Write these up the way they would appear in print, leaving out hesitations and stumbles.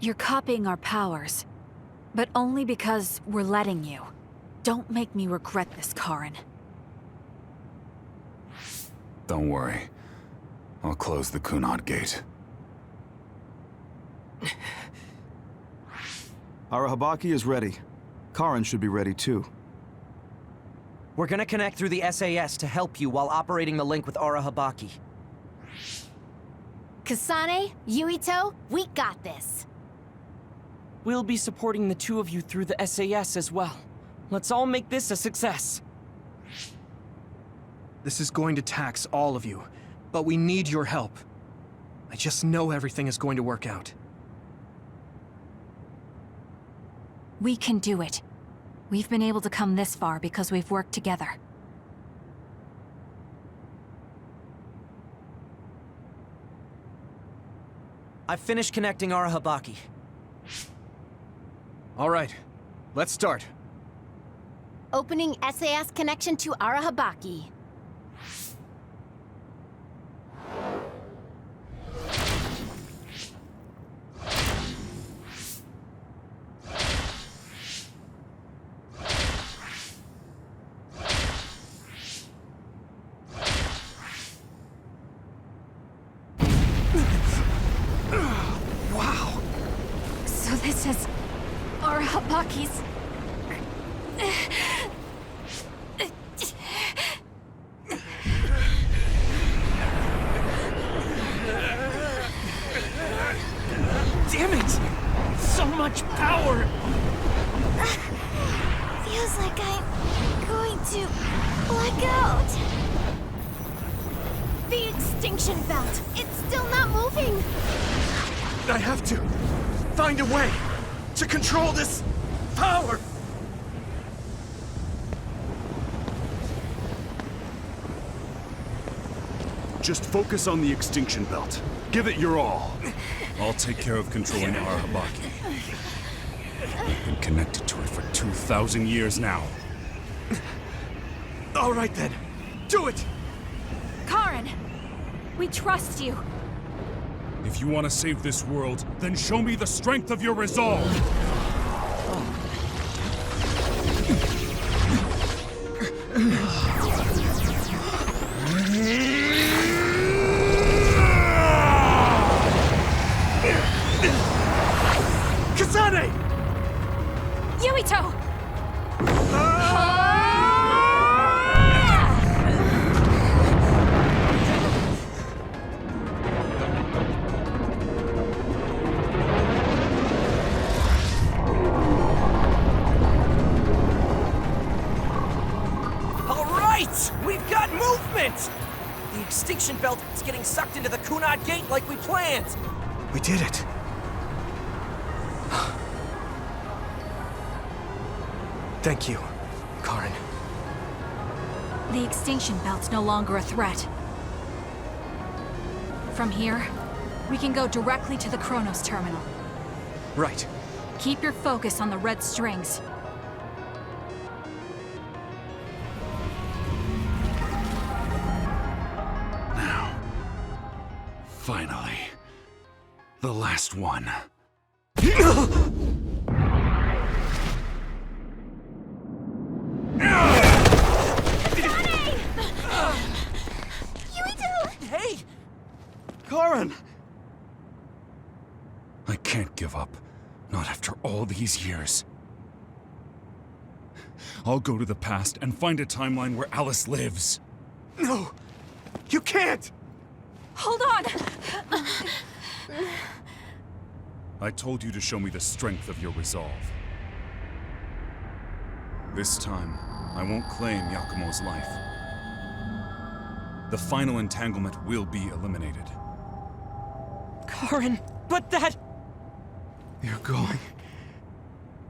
You're copying our powers, but only because we're letting you. Don't make me regret this, Karin. Don't worry. I'll close the Kunad gate. Arahabaki is ready. Karin should be ready too. We're gonna connect through the SAS to help you while operating the link with Arahabaki. Kasane, Yuito, we got this. We'll be supporting the two of you through the SAS as well. Let's all make this a success. This is going to tax all of you, but we need your help. I just know everything is going to work out. We can do it. We've been able to come this far because we've worked together. I've finished connecting Arahabaki. All right, let's start. Opening SAS connection to Arahabaki. Wow! So this is Arahabaki's... Damn it! So much power! Feels like I'm going to black out. The extinction belt. It's still not moving. I have to find a way to control this power! Just focus on the extinction belt. Give it your all. I'll take care of controlling Arahabaki. I've been connected to it for 2,000 years now. All right then, do it! Karin! We trust you. If you want to save this world, then show me the strength of your resolve! Kasane! Yuito! We've got movement! The extinction belt is getting sucked into the Kunad gate like we planned! We did it. Thank you, Karin. The extinction belt's no longer a threat. From here, we can go directly to the Kronos terminal. Right. Keep your focus on the red strings. Finally. The last one. Hey! Karin! I can't give up. Not after all these years. I'll go to the past and find a timeline where Alice lives. No! You can't! Hold on! I told you to show me the strength of your resolve. This time, I won't claim Yakumo's life. The final entanglement will be eliminated. Karin, but that... You're going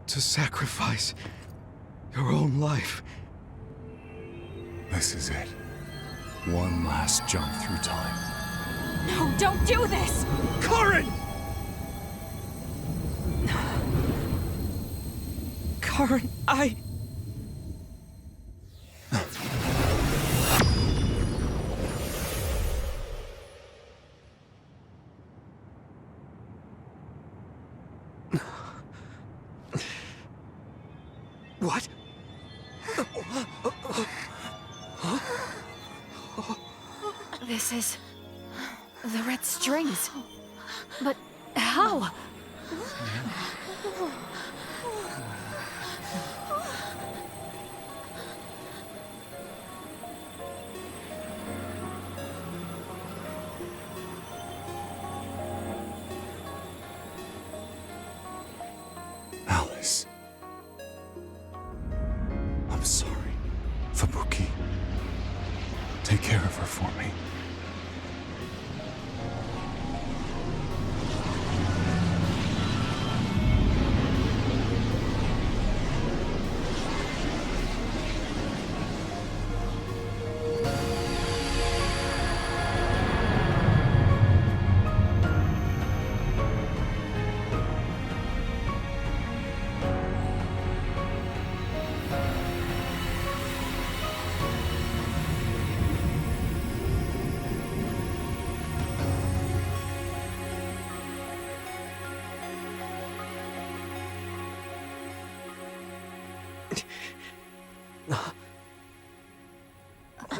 to sacrifice your own life. This is it. One last jump through time. No, don't do this! Karin! Karin, This is... the red strings. But how? Alice. I'm sorry, Fubuki. Take care of her for me.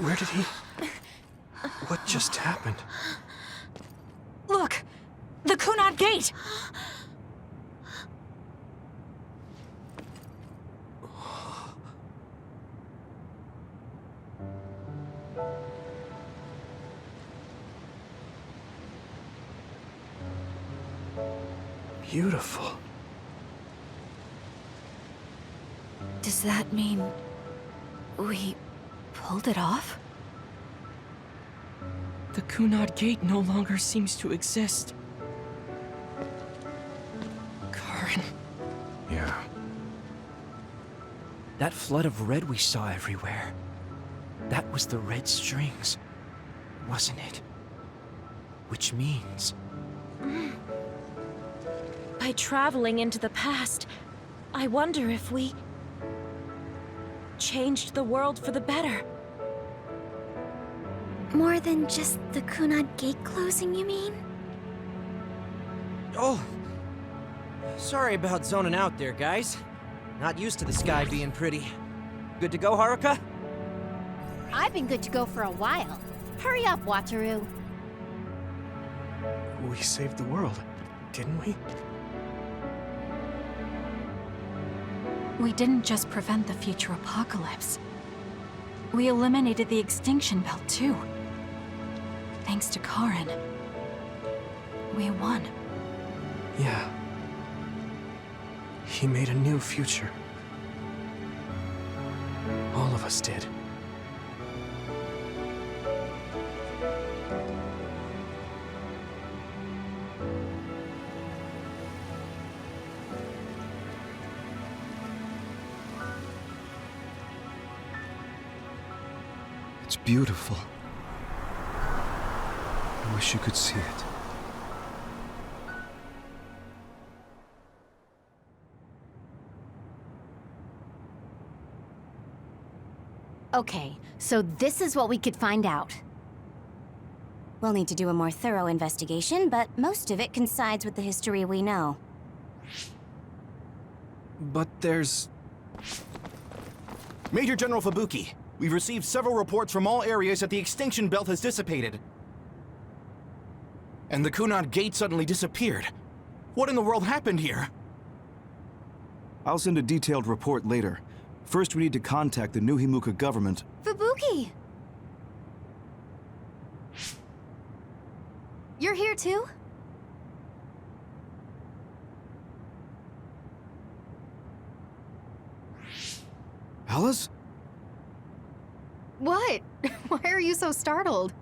Where did he... What just happened? Look! The Kunad Gate! Beautiful. Does that mean... we... pulled it off? The Kunad Gate no longer seems to exist. Karen. Yeah. That flood of red we saw everywhere. That was the red strings, wasn't it? Which means... By traveling into the past, I wonder if we... changed the world for the better. More than just the Kunad Gate closing, you mean? Oh! Sorry about zoning out there, guys. Not used to the sky being pretty. Good to go, Haruka? I've been good to go for a while. Hurry up, Wataru. We saved the world, didn't we? We didn't just prevent the future apocalypse. We eliminated the extinction belt, too. Thanks to Karen. We won. Yeah. He made a new future. All of us did. It's beautiful. I wish you could see it. Okay, so this is what we could find out. We'll need to do a more thorough investigation, but most of it coincides with the history we know. But there's... Major General Fubuki, we've received several reports from all areas that the extinction belt has dissipated. And the Kunad Gate suddenly disappeared. What in the world happened here? I'll send a detailed report later. First, we need to contact the New Himuka government. Fubuki! You're here too? Alice? What? Why are you so startled?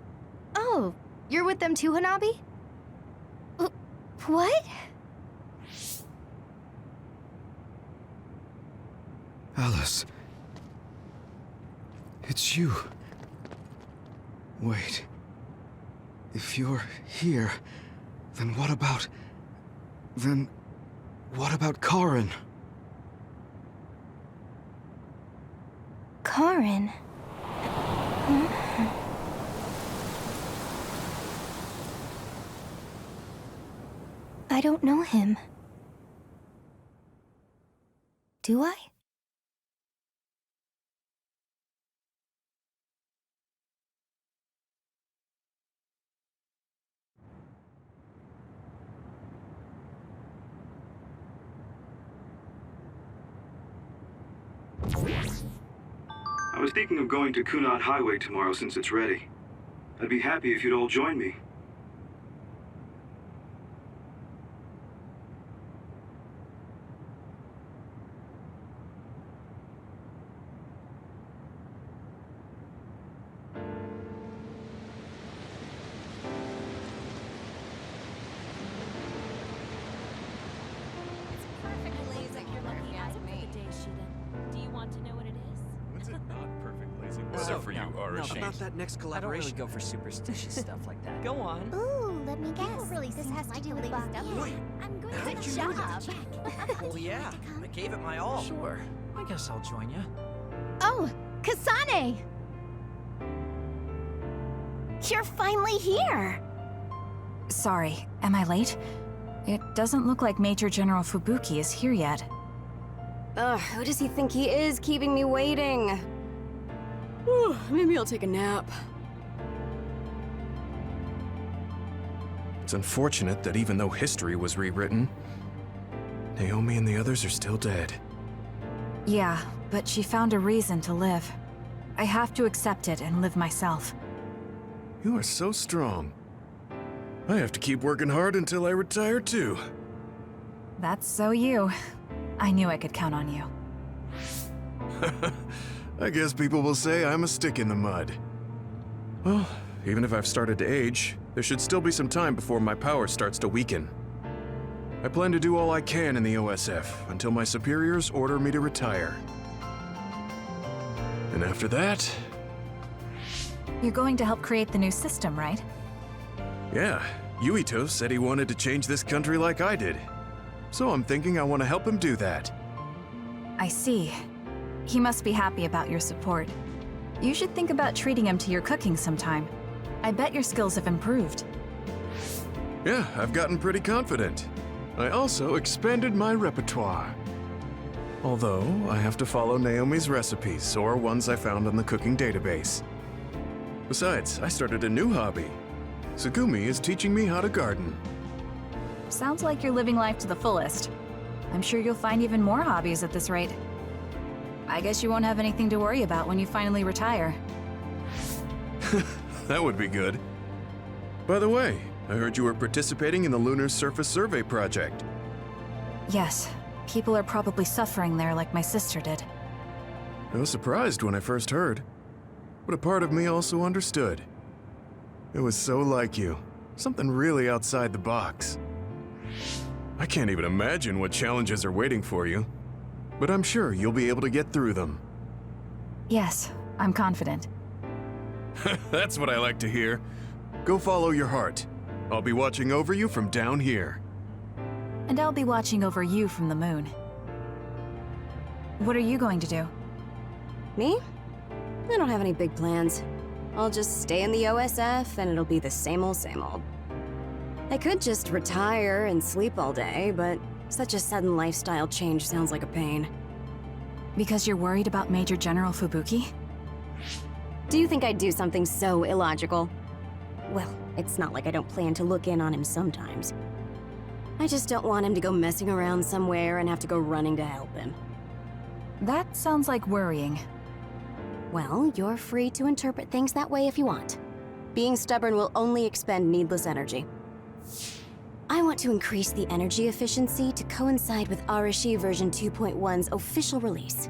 Oh, you're with them too, Hanabi? What? Alice. It's you. Wait. If you're here, then what about... Then... what about Karen? Karen? I don't know him. Do I? thinking of going to Kunad Highway tomorrow since it's ready. I'd be happy if you'd all join me. When's it not perfect blazing weather for you, Arashi? About that next I don't collaboration. really go for superstitious stuff like that. Go on. Ooh, let me guess. This has to do with Bucky. I'm going How'd to you the know shop. Well, yeah, I gave it my all. Sure. I guess I'll join you. Oh, Kasane! You're finally here! Sorry, am I late? It doesn't look like Major General Fubuki is here yet. Ugh, who does he think he is keeping me waiting? Whew, maybe I'll take a nap. It's unfortunate that even though history was rewritten, Naomi and the others are still dead. Yeah, but she found a reason to live. I have to accept it and live myself. You are so strong. I have to keep working hard until I retire too. That's so you. I knew I could count on you. I guess people will say I'm a stick in the mud. Well, even if I've started to age, there should still be some time before my power starts to weaken. I plan to do all I can in the OSF until my superiors order me to retire. And after that, You're going to help create the new system, right? yeah, Yuito said he wanted to change this country like I did. So I'm thinking I want to help him do that. I see. He must be happy about your support. You should think about treating him to your cooking sometime. I bet your skills have improved. Yeah, I've gotten pretty confident. I also expanded my repertoire. Although, I have to follow Naomi's recipes or ones I found on the cooking database. Besides, I started a new hobby. Tsugumi is teaching me how to garden. Sounds like you're living life to the fullest. I'm sure you'll find even more hobbies at this rate. I guess you won't have anything to worry about when you finally retire. That would be good. By the way, I heard you were participating in the Lunar Surface Survey project. Yes, people are probably suffering there like my sister did. I was surprised when I first heard, but a part of me also understood. It was so like you, something really outside the box. I can't even imagine what challenges are waiting for you, but I'm sure you'll be able to get through them. Yes, I'm confident. That's what I like to hear. Go follow your heart. I'll be watching over you from down here. And I'll be watching over you from the moon. What are you going to do? Me? I don't have any big plans. I'll just stay in the OSF and it'll be the same old, same old. I could just retire and sleep all day, but such a sudden lifestyle change sounds like a pain. Because you're worried about Major General Fubuki? Do you think I'd do something so illogical? Well, it's not like I don't plan to look in on him sometimes. I just don't want him to go messing around somewhere and have to go running to help him. That sounds like worrying. Well, you're free to interpret things that way if you want. Being stubborn will only expend needless energy. I want to increase the energy efficiency to coincide with Arashi version 2.1's official release.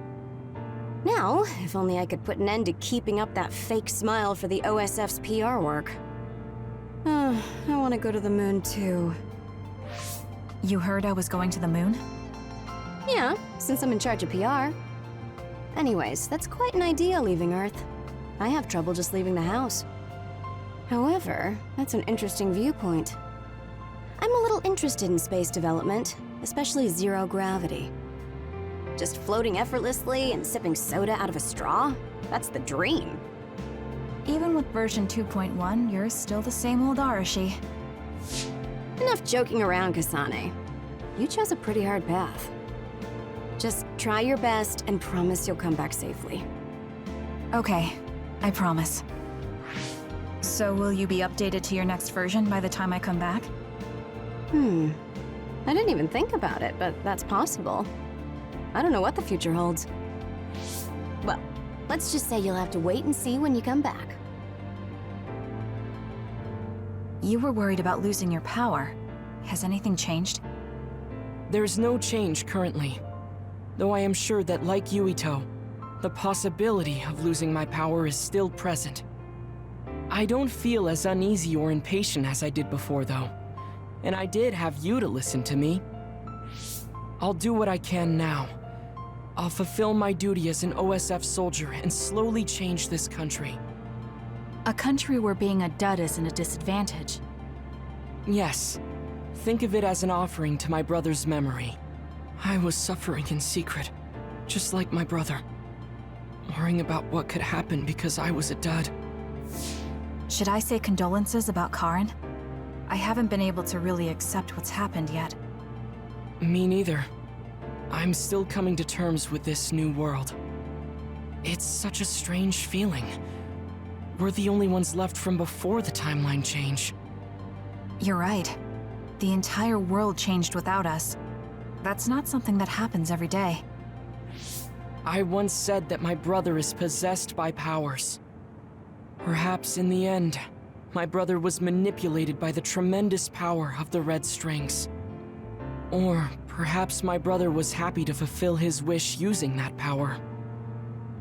Now, if only I could put an end to keeping up that fake smile for the OSF's PR work. I want to go to the moon too. You heard I was going to the moon? Yeah, since I'm in charge of PR. Anyways, that's quite an idea leaving Earth. I have trouble just leaving the house. However, that's an interesting viewpoint. I'm a little interested in space development, especially zero gravity. Just floating effortlessly and sipping soda out of a straw? That's the dream. Even with version 2.1, you're still the same old Arashi. Enough joking around, Kasane. You chose a pretty hard path. Just try your best and promise you'll come back safely. Okay, I promise. So will you be updated to your next version by the time I come back? I didn't even think about it, but that's possible. I don't know what the future holds. Well, Let's just say you'll have to wait and see when you come back. You were worried about losing your power. Has anything changed? There's no change currently. Though I am sure that, like Yuito, the possibility of losing my power is still present. I don't feel as uneasy or impatient as I did before, though. And I did have you to listen to me. I'll do what I can now. I'll fulfill my duty as an OSF soldier and slowly change this country. A country where being a dud isn't a disadvantage. Yes. Think of it as an offering to my brother's memory. I was suffering in secret, just like my brother. Worrying about what could happen because I was a dud. Should I say condolences about Karen? I haven't been able to really accept what's happened yet. Me neither. I'm still coming to terms with this new world. It's such a strange feeling. We're the only ones left from before the timeline change. You're right. The entire world changed without us. That's not something that happens every day. I once said that my brother is possessed by powers. Perhaps in the end, my brother was manipulated by the tremendous power of the red strings. Or perhaps my brother was happy to fulfill his wish using that power.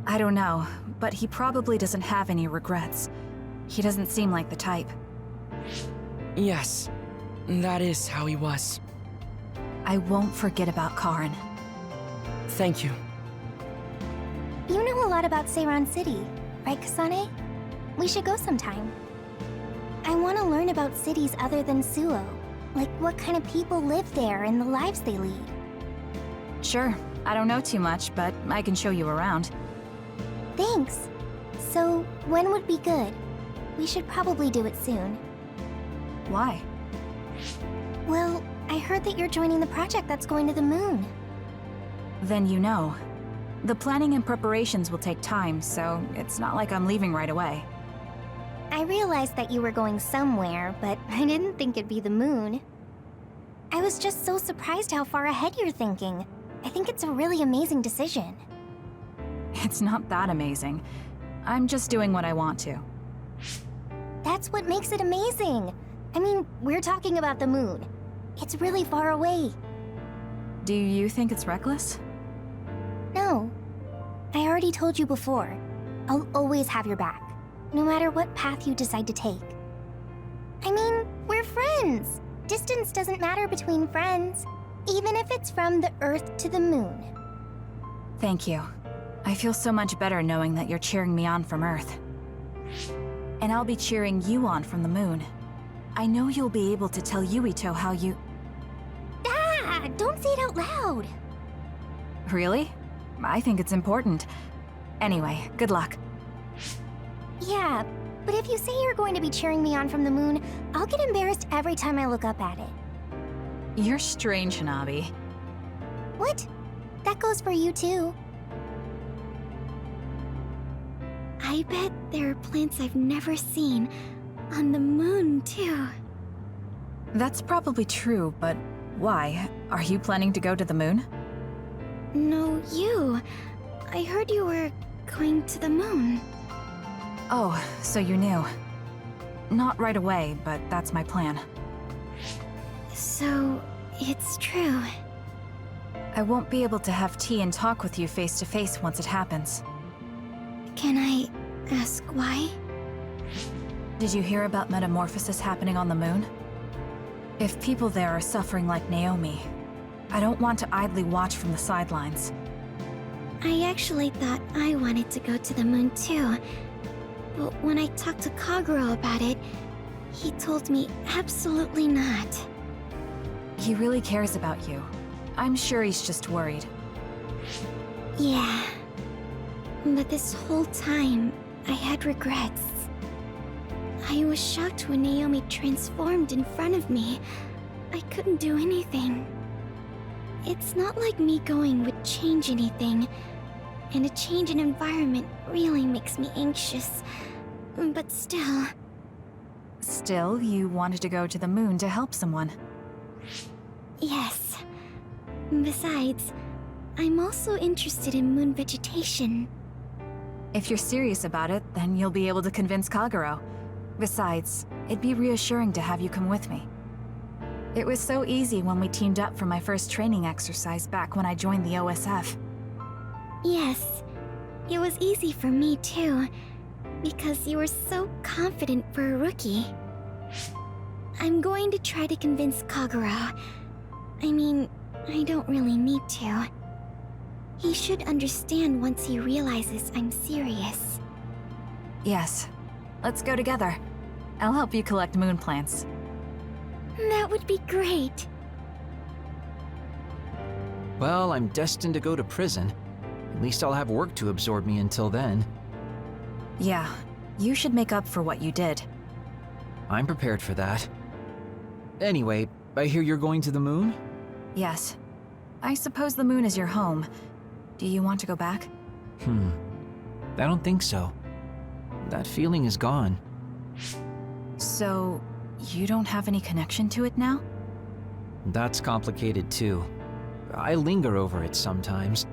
I don't know, but he probably doesn't have any regrets. He doesn't seem like the type. Yes, that is how he was. I won't forget about Karen. Thank you. You know a lot about Seiran City, right, Kasane? We should go sometime. I want to learn about cities other than Suo. Like what kind of people live there and the lives they lead. Sure. I don't know too much, but I can show you around. Thanks. So, when would be good? We should probably do it soon. Why? Well, I heard that you're joining the project that's going to the moon. Then you know. The planning and preparations will take time, so it's not like I'm leaving right away. I realized that you were going somewhere, but I didn't think it'd be the moon. I was just so surprised how far ahead you're thinking. I think it's a really amazing decision. It's not that amazing. I'm just doing what I want to. That's what makes it amazing. I mean, we're talking about the moon. It's really far away. Do you think it's reckless? No. I already told you before. I'll always have your back, no matter what path you decide to take. I mean, we're friends. Distance doesn't matter between friends, even if it's from the Earth to the moon. Thank you. I feel so much better knowing that you're cheering me on from Earth. And I'll be cheering you on from the moon. I know you'll be able to tell Yuito how you... Ah! Don't say it out loud! Really? I think it's important. Anyway, good luck. Yeah, but if you say you're going to be cheering me on from the moon, I'll get embarrassed every time I look up at it. You're strange, Hanabi. What? That goes for you too. I bet there are plants I've never seen on the moon too. That's probably true, but why? Are you planning to go to the moon? No, you. I heard you were going to the moon. Oh, so you knew. Not right away, but that's my plan. So, it's true. I won't be able to have tea and talk with you face to face once it happens. Can I ask why? Did you hear about metamorphosis happening on the moon? If people there are suffering like Naomi, I don't want to idly watch from the sidelines. I actually thought I wanted to go to the moon too. But when I talked to Kaguro about it, he told me absolutely not. He really cares about you. I'm sure he's just worried. Yeah. But this whole time, I had regrets. I was shocked when Naomi transformed in front of me. I couldn't do anything. It's not like me going would change anything, and a change in environment really makes me anxious. But still... Still, you wanted to go to the moon to help someone. Yes. Besides, I'm also interested in moon vegetation. If you're serious about it, then you'll be able to convince Kagero. Besides, it'd be reassuring to have you come with me. It was so easy when we teamed up for my first training exercise back when I joined the OSF. Yes, it was easy for me too, because you were so confident for a rookie. I'm going to try to convince Kagero. I mean, I don't really need to. He should understand once he realizes I'm serious. Yes. Let's go together. I'll help you collect moon plants. That would be great. Well, I'm destined to go to prison. At least I'll have work to absorb me until then. Yeah, you should make up for what you did. I'm prepared for that. Anyway, I hear you're going to the moon? Yes. I suppose the moon is your home. Do you want to go back? I don't think so. That feeling is gone. So, you don't have any connection to it now? That's complicated too. I linger over it sometimes.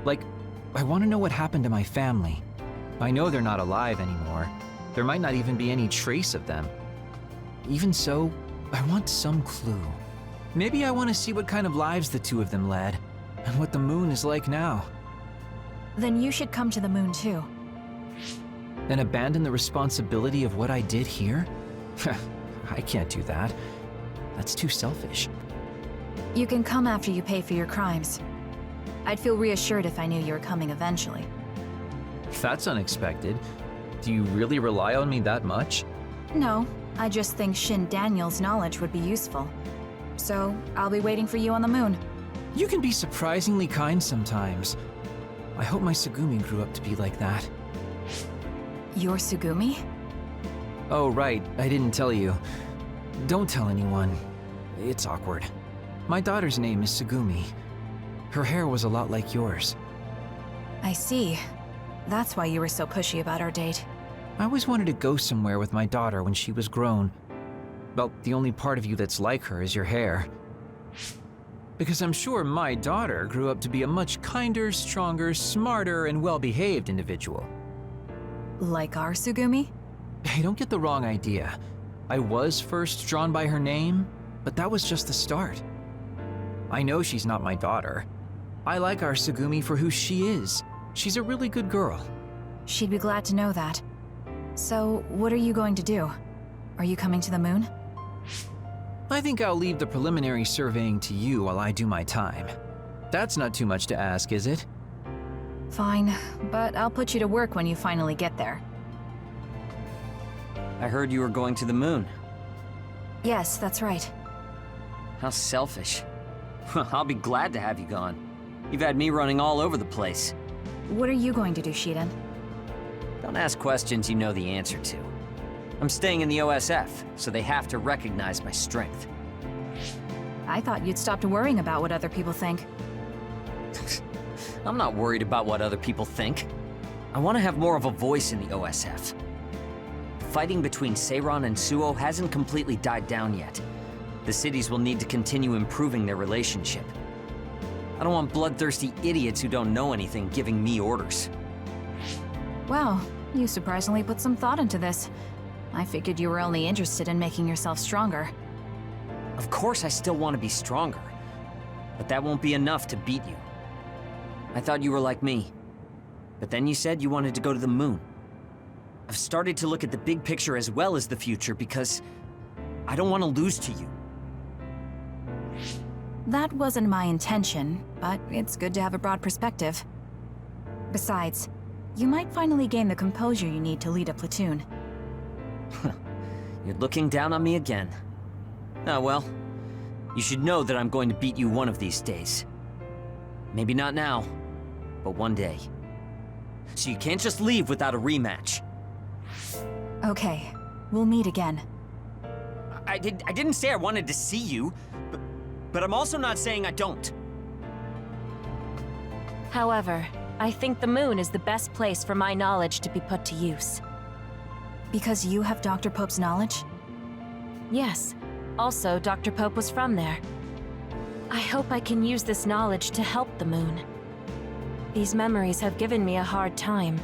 Like, I want to know what happened to my family. I know they're not alive anymore. There might not even be any trace of them. Even so, I want some clue. Maybe I want to see what kind of lives the two of them led, and what the moon is like now. Then you should come to the moon too. And abandon the responsibility of what I did here? I can't do that. That's too selfish. You can come after you pay for your crimes. I'd feel reassured if I knew you were coming eventually. That's unexpected. Do you really rely on me that much? No, I just think Shin Daniel's knowledge would be useful. So, I'll be waiting for you on the moon. You can be surprisingly kind sometimes. I hope my Tsugumi grew up to be like that. Your Tsugumi? Oh, right, I didn't tell you. Don't tell anyone. It's awkward. My daughter's name is Tsugumi. Her hair was a lot like yours. I see. That's why you were so pushy about our date. I always wanted to go somewhere with my daughter when she was grown. Well, the only part of you that's like her is your hair. Because I'm sure my daughter grew up to be a much kinder, stronger, smarter, and well-behaved individual. Like our Tsugumi? Hey, don't get the wrong idea. I was first drawn by her name, but that was just the start. I know she's not my daughter. I like our Tsugumi for who she is. She's a really good girl. She'd be glad to know that. So, what are you going to do? Are you coming to the moon? I think I'll leave the preliminary surveying to you while I do my time. That's not too much to ask, is it? Fine, but I'll put you to work when you finally get there. I heard you were going to the moon. Yes, that's right. How selfish. I'll be glad to have you gone. You've had me running all over the place. What are you going to do, Shiden? Don't ask questions you know the answer to. I'm staying in the OSF, so they have to recognize my strength. I thought you'd stopped worrying about what other people think. I'm not worried about what other people think. I want to have more of a voice in the OSF. Fighting between Seiran and Suo hasn't completely died down yet. The cities will need to continue improving their relationship. I don't want bloodthirsty idiots who don't know anything giving me orders. Wow, you surprisingly put some thought into this. I figured you were only interested in making yourself stronger. Of course I still want to be stronger, but that won't be enough to beat you. I thought you were like me, but then you said you wanted to go to the moon. I've started to look at the big picture as well as the future because I don't want to lose to you. That wasn't my intention, but it's good to have a broad perspective. Besides, you might finally gain the composure you need to lead a platoon. You're looking down on me again. Oh well, you should know that I'm going to beat you one of these days. Maybe not now, but one day. So you can't just leave without a rematch. Okay, we'll meet again. I didn't say I wanted to see you, but I'm also not saying I don't. However, I think the moon is the best place for my knowledge to be put to use. Because you have Dr. Pope's knowledge? Yes. Also, Dr. Pope was from there. I hope I can use this knowledge to help the moon. These memories have given me a hard time,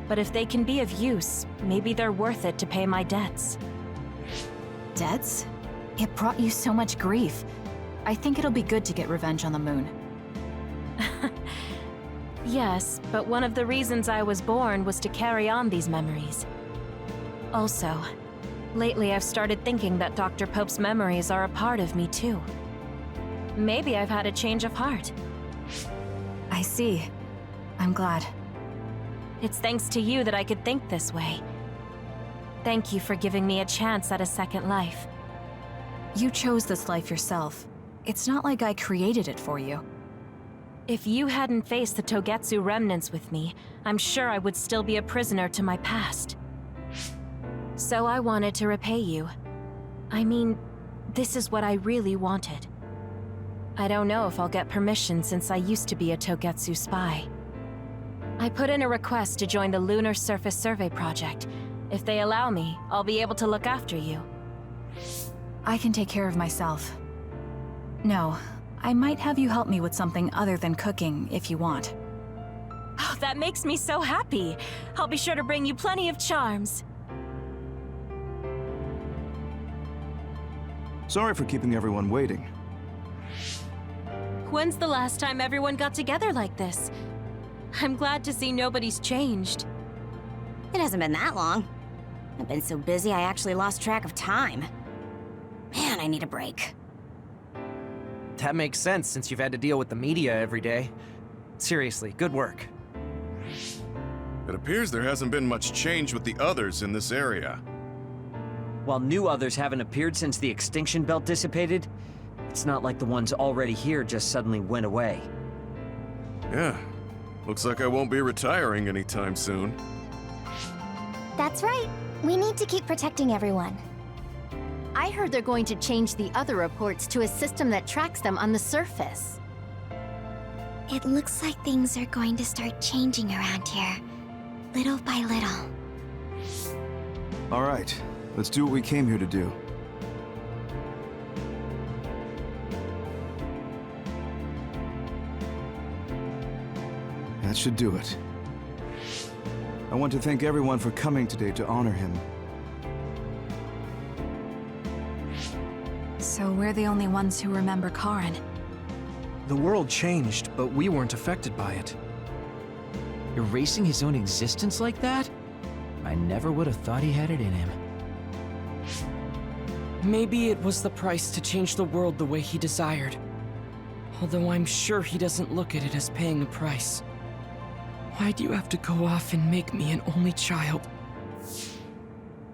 But if they can be of use, maybe they're worth it to pay my debts. Debts? It brought you so much grief. I think it'll be good to get revenge on the moon. Yes, but one of the reasons I was born was to carry on these memories. Also, lately I've started thinking that Dr. Pope's memories are a part of me too. Maybe I've had a change of heart. I see. I'm glad. It's thanks to you that I could think this way. Thank you for giving me a chance at a second life. You chose this life yourself. It's not like I created it for you. If you hadn't faced the Togetsu remnants with me, I'm sure I would still be a prisoner to my past. So I wanted to repay you. I mean, this is what I really wanted. I don't know if I'll get permission since I used to be a Togetsu spy. I put in a request to join the Lunar Surface Survey Project. If they allow me, I'll be able to look after you. I can take care of myself. No, I might have you help me with something other than cooking if you want. Oh, that makes me so happy. I'll be sure to bring you plenty of charms. Sorry for keeping everyone waiting. When's the last time everyone got together like this? I'm glad to see nobody's changed. It hasn't been that long. I've been so busy I actually lost track of time. Man, I need a break. That makes sense since you've had to deal with the media every day. Seriously, good work. It appears there hasn't been much change with the others in this area. While new others haven't appeared since the extinction belt dissipated, it's not like the ones already here just suddenly went away. Yeah, looks like I won't be retiring anytime soon. That's right. We need to keep protecting everyone. I heard they're going to change the other reports to a system that tracks them on the surface. It looks like things are going to start changing around here, little by little. All right, let's do what we came here to do. That should do it. I want to thank everyone for coming today to honor him. So we're the only ones who remember Karen. The world changed, but we weren't affected by it. Erasing his own existence like that? I never would have thought he had it in him. Maybe it was the price to change the world the way he desired. Although I'm sure he doesn't look at it as paying a price. Why do you have to go off and make me an only child?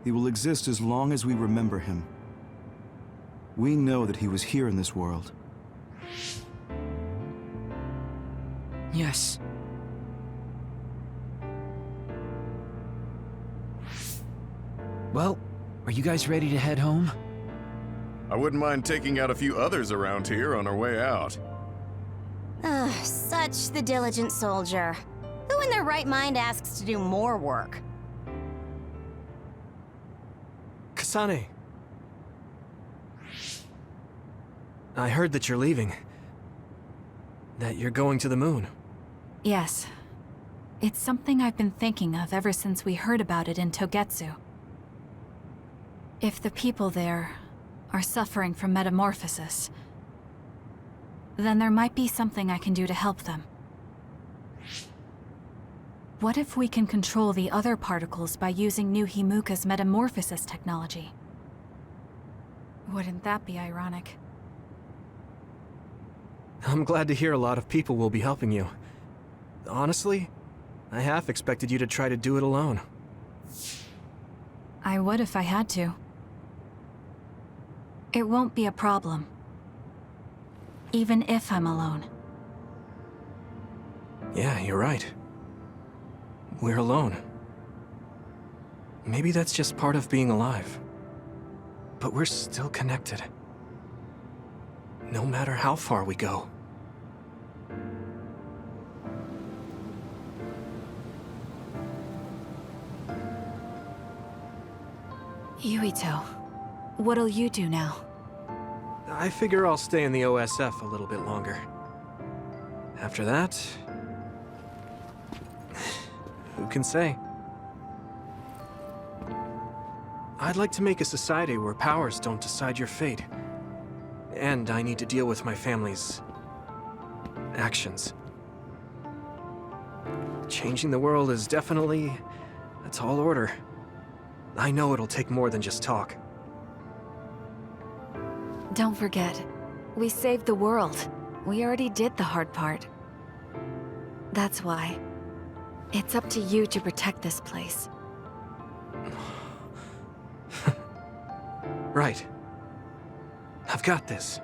He will exist as long as we remember him. We know that he was here in this world. Yes. Well, are you guys ready to head home? I wouldn't mind taking out a few others around here on our way out. Such the diligent soldier. Who in their right mind asks to do more work? Kasane. I heard that you're leaving. That you're going to the moon. Yes. It's something I've been thinking of ever since we heard about it in Togetsu. If the people there are suffering from metamorphosis, then there might be something I can do to help them. What if we can control the other particles by using New Himuka's metamorphosis technology? Wouldn't that be ironic? I'm glad to hear a lot of people will be helping you. Honestly, I half expected you to try to do it alone. I would if I had to. It won't be a problem. Even if I'm alone. Yeah, you're right. We're alone. Maybe that's just part of being alive. But we're still connected. No matter how far we go. Yuito, what'll you do now? I figure I'll stay in the OSF a little bit longer. After that... who can say? I'd like to make a society where powers don't decide your fate. And I need to deal with my family's actions. Changing the world is definitely a tall order. I know it'll take more than just talk. Don't forget, we saved the world. We already did the hard part. That's why. It's up to you to protect this place. Right. I've got this.